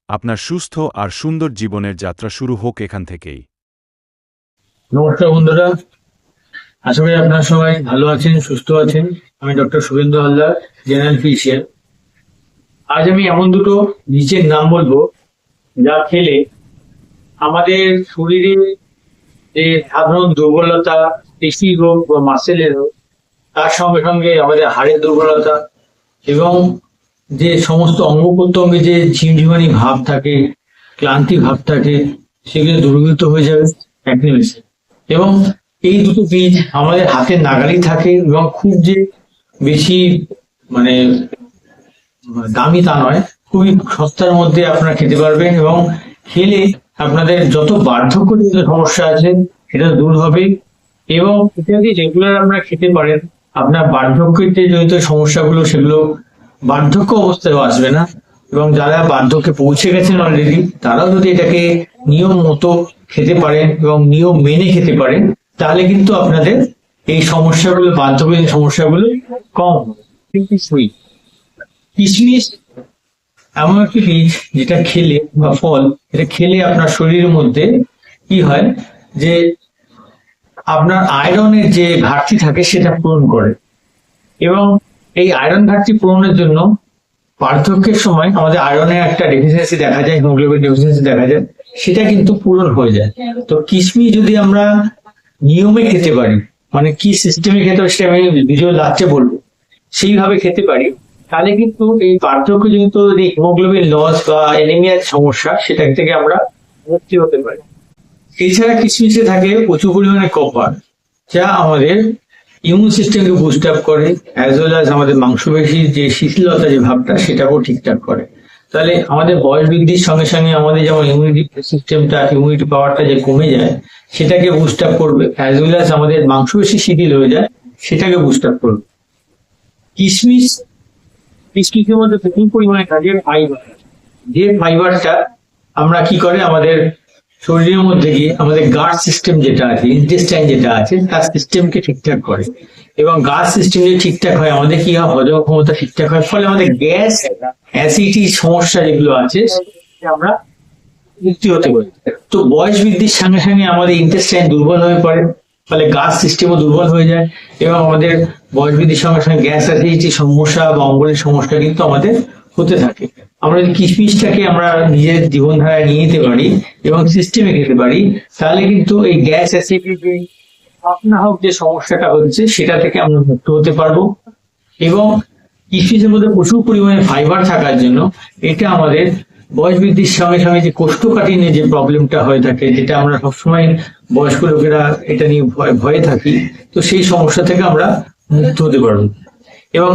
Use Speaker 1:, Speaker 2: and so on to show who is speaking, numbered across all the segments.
Speaker 1: আপনার সুস্থ আর সুন্দর জীবনের যাত্রা শুরু হোক এখান থেকেই।
Speaker 2: নমস্কার বন্ধুরা, আশা করি আপনারা সবাই ভালো আছেন, সুস্থ আছেন। আমি doctor Suvendu Haldar, general physician. আজ আমি এমন দুটো বীজের নাম বলবো যা খেলে আমাদের শরীরে যে সাধারণ দুর্বলতা, পেশি রোগ বা মাসেলের রোগ, তার সঙ্গে সঙ্গে আমাদের হাড়ের দুর্বলতা এবং যে সমস্ত অঙ্গ প্রত্যঙ্গে যে ঝিমঝিমানি ভাব থাকে, ক্লান্তি ভাব থাকে, সেগুলো দূরীভূত হয়ে যাবে এক নিমেষে। এবং এই দুটো বীজ আমাদের হাতের নাগালেই থাকে এবং খুব যে বেশি মানে দামি তা নয়, খুবই সস্তার মধ্যে আপনারা খেতে পারবেন এবং খেলে আপনাদের যত বার্ধক্যজনিত সমস্যা আছে সেটা দূর হবে। এবং এটা যদি রেগুলার আপনারা খেতে পারেন, আপনার বার্ধক্যের যে জনিত সমস্যাগুলো সেগুলো বার্ধক্য অবস্থায় আসবে না। এবং যারা বার্ধক্যে পৌঁছে গেছেন অলরেডি, তারাও যদি এটাকে নিয়ম মতো খেতে পারেন এবং নিয়ম মেনে খেতে পারেন, তাহলে কিন্তু আপনাদের এই সমস্যাগুলো, বার্ধক্যজনিত সমস্যাগুলো কম হবে। কিশমিশ এমন একটি বীজ যেটা খেলে বা ফল, এটা খেলে আপনার শরীরের মধ্যে কি হয় যে আপনার আয়রনের যে ঘাটতি থাকে সেটা পূরণ করে। এবং এই আয়রন ঘাটতি পূরণের জন্য বার্ধক্যের সময় আমাদের আয়রনের একটা ডেফিসিয়েন্সি দেখা যায়, হিমোগ্লোবিন ডেফিসিয়েন্সি দেখা যায়, সেটা কিন্তু পূরণ হয়ে যায়। তো কিশমিশ যদি আমরা নিয়মে খেতে পারি, মানে কি সিস্টেমে খেতে হবে সেটা আমি ভিডিও লাস্টে বলবো, সেইভাবে খেতে পারি, তাহলে কিন্তু এই বার্ধক্যজনিত যে হিমোগ্লোবিন লস বা অ্যানিমিয়ার সমস্যা, সেটা থেকে আমরা মুক্তি হতে পারি। এছাড়া কিশমিশে থাকে প্রচুর পরিমাণে কপার, যা আমাদের ইমিউন সিস্টেমকে বুস্ট আপ করে, অ্যাজ ওয়েল অ্যাজ আমাদের মাংসপেশির যে শিথিলতা যে ভাবটা সেটাকেও ঠিকঠাক করে। তাহলে আমাদের বয়স বৃদ্ধির সঙ্গে সঙ্গে আমাদের যেমন ইমিউনিটি সিস্টেমটা, ইমিউনিটি পাওয়ারটা যে কমে যায় সেটাকে বুস্ট আপ করবে, অ্যাজ ওয়েল অ্যাজ আমাদের মাংসপেশি শিথিল হয়ে যায় সেটাকে বুস্ট আপ করবে। কিশমিশ কিশমিশের মধ্যে প্রচুর পরিমাণে থাকে ফাইবার, যে ফাইবারটা আমরা কি করে আমাদের শরীরের মধ্যে গিয়ে আমাদের গার্ড সিস্টেম যেটা আছে, ইন্টেস্টাইন যেটা আছে, তার সিস্টেমকে ঠিকঠাক করে। এবং গার্ড সিস্টেম যদি ঠিকঠাক হয়, আমাদের কি হয়, হজম ক্ষমতা ঠিকঠাক হয়, ফলে আমাদের গ্যাস, অ্যাসিডিটি সমস্যা যেগুলো আছে আমরা মুক্তি হতে পারি। তো বয়স বৃদ্ধির সঙ্গে সঙ্গে আমাদের ইন্টেস্টাইন দুর্বল হয়ে পড়ে, ফলে গাছ সিস্টেমও দুর্বল হয়ে যায় এবং আমাদের বয়স বৃদ্ধির সঙ্গে সঙ্গে গ্যাস অ্যাসিডিটি সমস্যা বা অম্বলের সমস্যা কিন্তু আমাদের হতে থাকে। আমরা যদি কিশমিশটাকে আমরা নিজের জীবনধারায় নিয়ে নিতে পারি এবং সিস্টেমে খেতে পারি, তাহলে কিন্তু এই গ্যাস অ্যাসিডিটি আপনা হোক যে সমস্যাটা হচ্ছে সেটা থেকে আমরা মুক্ত হতে পারবো। এবং কিশমিশের মধ্যে প্রচুর পরিমাণে ফাইবার থাকার জন্য এটা আমাদের বয়স বৃদ্ধির সঙ্গে সঙ্গে যে কোষ্ঠকাঠিন্যের যে প্রবলেমটা হয়ে থাকে, যেটা আমরা সবসময় বয়স্ক লোকেরা এটা নিয়ে ভয়ে থাকি, তো সেই সমস্যা থেকে আমরা মুক্ত হতে পারবো। এবং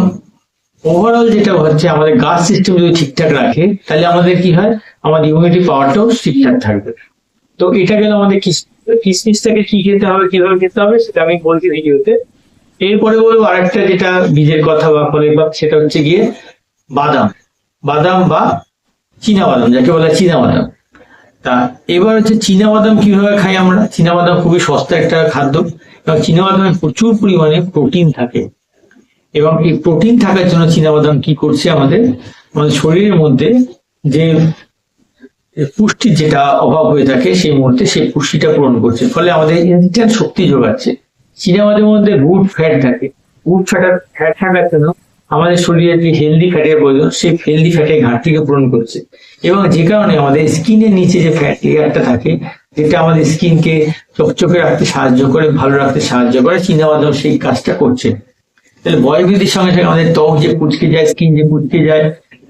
Speaker 2: ওভারঅল যেটা হচ্ছে, আমাদের গাছ সিস্টেম যদি ঠিকঠাক রাখে, তাহলে আমাদের কি হয়, আমাদের ইমিউনিটি পাওয়ারটাও ঠিকঠাক থাকবে। তো এটা গেল আমাদের কিশমিশটাকে কি খেতে হবে, কিভাবে খেতে হবে, সেটা আমি বলছি ভিডিওতে। এরপরে বলবো আরেকটা যেটা বীজের কথা বা ফলের কথা, সেটা হচ্ছে গিয়ে বাদাম। বাদাম বা চীনা বাদাম, যাকে বলা চীনা বাদাম। তা এবার হচ্ছে চীনা বাদাম কিভাবে খাই আমরা। চীনা বাদাম খুবই সস্তা একটা খাদ্য এবং চীনা বাদামে প্রচুর পরিমাণে প্রোটিন থাকে। এবং এই প্রোটিন থাকার জন্য চীনা বাদাম কি করছে, আমাদের আমাদের শরীরের মধ্যে যে পুষ্টির যেটা অভাব হয়ে থাকে সেই মুহূর্তে সেই পুষ্টিটা পূরণ করছে, ফলে আমাদের ইনস্ট্যান্ট শক্তি যোগাচ্ছে। চীনা বাদামের মধ্যে গুড ফ্যাট থাকে, গুড ফ্যাট থাকার জন্য আমাদের শরীরে যে হেলদি ফ্যাটের প্রয়োজন, সেই হেলদি ফ্যাটের ঘাটতিকে পূরণ করছে। এবং যে কারণে আমাদের স্কিনের নিচে যে ফ্যাট লেয়ারটা থাকে, যেটা আমাদের স্কিনকে চকচকে রাখতে সাহায্য করে, ভালো রাখতে সাহায্য করে, চীনা বাদাম সেই কাজটা করছে। তাহলে বয়স বৃদ্ধির সঙ্গে সঙ্গে আমাদের ত্বক যে কুচকে যায়, স্কিন যে কুচকে যায়,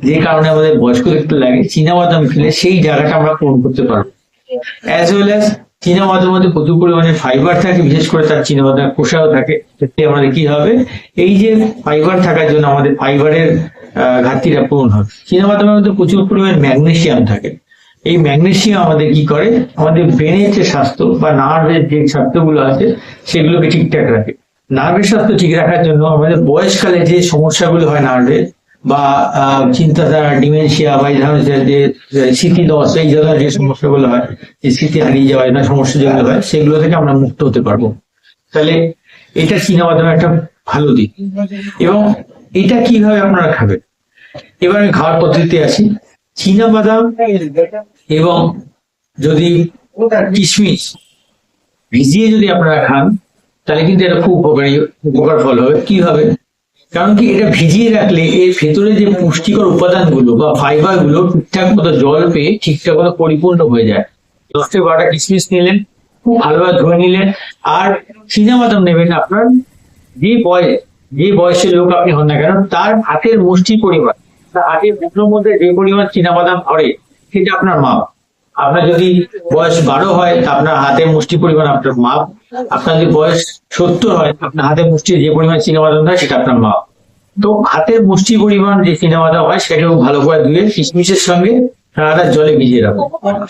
Speaker 2: যে কারণে আমাদের বয়স্ক দেখতে লাগে, চীনা বাদাম খেলে সেই জায়গাটা আমরা পূরণ করতে পারবো। অ্যাজ ওয়েল অ্যাজ চীনা বাদামের মধ্যে প্রচুর পরিমাণে ফাইবার থাকে, বিশেষ করে তার চীনা বাদামের খোসাও থাকে। সেটা আমাদের কি হবে, এই যে ফাইবার থাকার জন্য আমাদের ফাইবারের ঘাটতিটা পূরণ হবে। চীনা বাদামের মধ্যে প্রচুর পরিমাণে ম্যাগনেসিয়াম থাকে। এই ম্যাগনেসিয়াম আমাদের কি করে, আমাদের ব্রেনের যে স্বাস্থ্য বা নার্ভের যে স্বাস্থ্যগুলো আছে সেগুলোকে ঠিকঠাক রাখে। নার্ভের স্বাস্থ্য ঠিক রাখার জন্য আমাদের বয়সকালে যে সমস্যাগুলো হয় নার্ভের, বা চিন্তাধারা, ডিমেনশিয়া বা এই ধরনের যে স্মৃতি লস, এই ধরনের যে সমস্যাগুলো হয়, যে স্মৃতি হারিয়ে যাওয়া, এই সমস্যা যেগুলো হয়, সেগুলো থেকে আমরা মুক্ত হতে পারবো। তাহলে এটা চীনা বাদামের একটা ভালো দিক। এবং এটা কিভাবে আপনারা খাবেন, এবার আমি খাওয়ার পদ্ধতিতে আসি। চীনা বাদাম এবং যদি কিশমিশ ভিজিয়ে যদি আপনারা খান তাহলে কিন্তু এটা খুব উপকার ফল হবে। কি হবে? কারণ কি, এটা ভিজিয়ে রাখলে এর ভেতরে যে পুষ্টিকর উপাদানগুলো বা ফাইবার গুলো ঠিকঠাক মতো জল পেয়ে ঠিকঠাক মতো পরিপূর্ণ হয়ে যায়। 10-12টা কিশমিশ নিলেন, খুব ভালোভাবে ধুয়ে নিলেন, আর চীনাবাদাম নেবেন আপনার যে বয়সের লোক আপনি হন না কেন তার হাতের মুষ্টি পরিমাণ, তার হাতের মুঠোর মধ্যে যে পরিমাণ চীনাবাদাম ধরে সেটা আপনার মাপ। আপনার যদি বয়স 12 হয় তা আপনার হাতের মুষ্টি পরিমাণ আপনার মাপ। আপনার যদি বয়স 70 হয় আপনার হাতের মুষ্টি যে পরিমাণ চীনাবাদাম হয় সেটা আপনার মাপ। তো হাতের মুষ্টি পরিমাণ যে চীনাবাদাম হয় সেটাও ভালো করে ধুয়ে কিশমিশের সঙ্গে সারাটা জলে ভিজিয়ে রাখুন।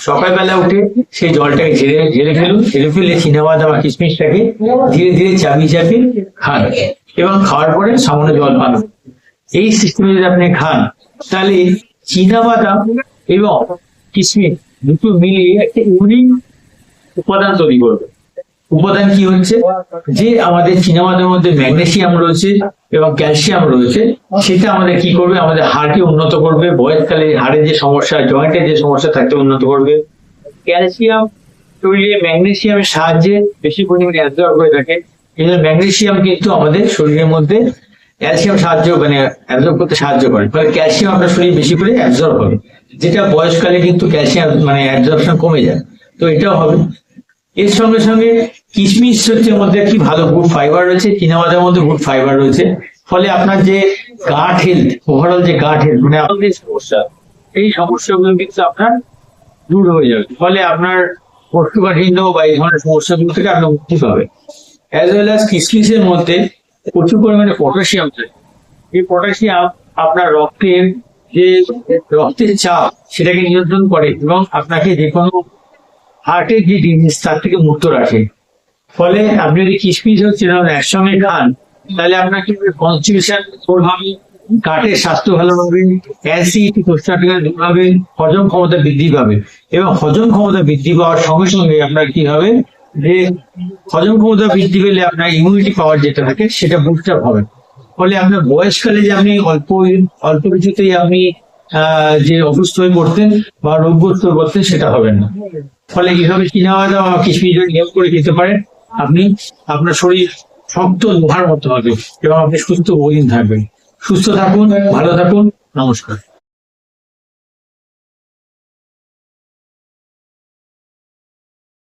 Speaker 2: সকালবেলা উঠে সেই জলটাকে ঝেড়ে ফেলুন। ঝেড়ে ফেলে চীনাবাদাম আর কিশমিশটাকে ধীরে ধীরে চাবিয়ে খান এবং খাওয়ার পরে সামান্য জল পান। এই সিস্টেমে যদি আপনি খান তাহলে চীনাবাদাম এবং কিশমিশ দুটো মিলিয়ে একটা ইউনিক উপাদান তৈরি করবে। উপাদান কি হচ্ছে? যে আমাদের চীনাবাদামের মধ্যে ম্যাগনেসিয়াম রয়েছে এবং ক্যালসিয়াম রয়েছে, সেটা আমাদের কি করবে? আমাদের হাড়কে উন্নত করবে। বয়সকালে হাড়ের যে সমস্যা, জয়েন্টের যে সমস্যা থাকতে উন্নত করবে। ক্যালসিয়াম শরীরে ম্যাগনেসিয়ামের সাহায্যে বেশি পরিমাণে অ্যাবজর্ব হয়ে থাকে। এই জন্য ম্যাগনেসিয়াম কিন্তু আমাদের শরীরের মধ্যে ক্যালসিয়াম অ্যাবজর্ব করতে সাহায্য করে। ফলে ক্যালসিয়াম আপনার শরীরে বেশি করে অ্যাবজর্ব হবে, যেটা বয়সকালে কিন্তু ক্যালসিয়াম অ্যাবজর্পশন কমে যায়। তো এটাও হবে। এর সঙ্গে সঙ্গে কিশমিশ হচ্ছে মধ্যে কি ভালো গুড ফাইবার রয়েছে, চীনাবাদামের মধ্যে গুড ফাইবার রয়েছে। ফলে আপনার যে গাট হেলথ, ওভারঅল যে গাট হেলথ মানে আপনার সমস্যা, এই সমস্যাগুলো কিন্তু আপনার দূর হয়ে যাবে। ফলে আপনার কোষ্ঠকাঠিন্য বা এই ধরনের সমস্যাগুলো থেকে আপনি মুক্তি পাবেন। অ্যাজ ওয়েল অ্যাজ কিশমিশের মধ্যে প্রচুর পরিমাণে পটাশিয়াম থাকে। এই পটাশিয়াম আপনার রক্তের চাপ সেটাকে নিয়ন্ত্রণ করে এবং আপনাকে যে কোনো হার্টের যে ডিজিজ তার থেকে মুক্ত রাখে। ফলে আপনি যদি কিশমিশ হচ্ছে একসঙ্গে খান তাহলে আপনার কি কনস্টিটিউশন দূর হবে, গাটের স্বাস্থ্য ভালো হবে, অ্যাসিড কোষ্ঠকাঠিন্য দূর হবে, হজম ক্ষমতা বৃদ্ধি পাবে। এবং হজম ক্ষমতা বৃদ্ধি পাওয়ার সঙ্গে সঙ্গে আপনার কি হবে? যে হজম ক্ষমতা বৃদ্ধি পেলে আপনার ইমিউনিটি পাওয়ার যেটা থাকে সেটা বুস্ট আপ হবে। ফলে আপনার বয়সকালে যে আপনি অল্প কিছুতেই আপনি যে অসুস্থ হয়ে পড়তেন বা রোগগ্রস্ত করতেন সেটা হবে না। ফলে এইভাবে চীনাবাদাম বা কিশমিশ নিয়ম করে খেতে পারেন, আপনি আপনার শরীর শক্ত লোহার মতো হবে এবং আপনি সুস্থ বহুদিন থাকবেন। সুস্থ থাকুন, ভালো থাকুন, নমস্কার।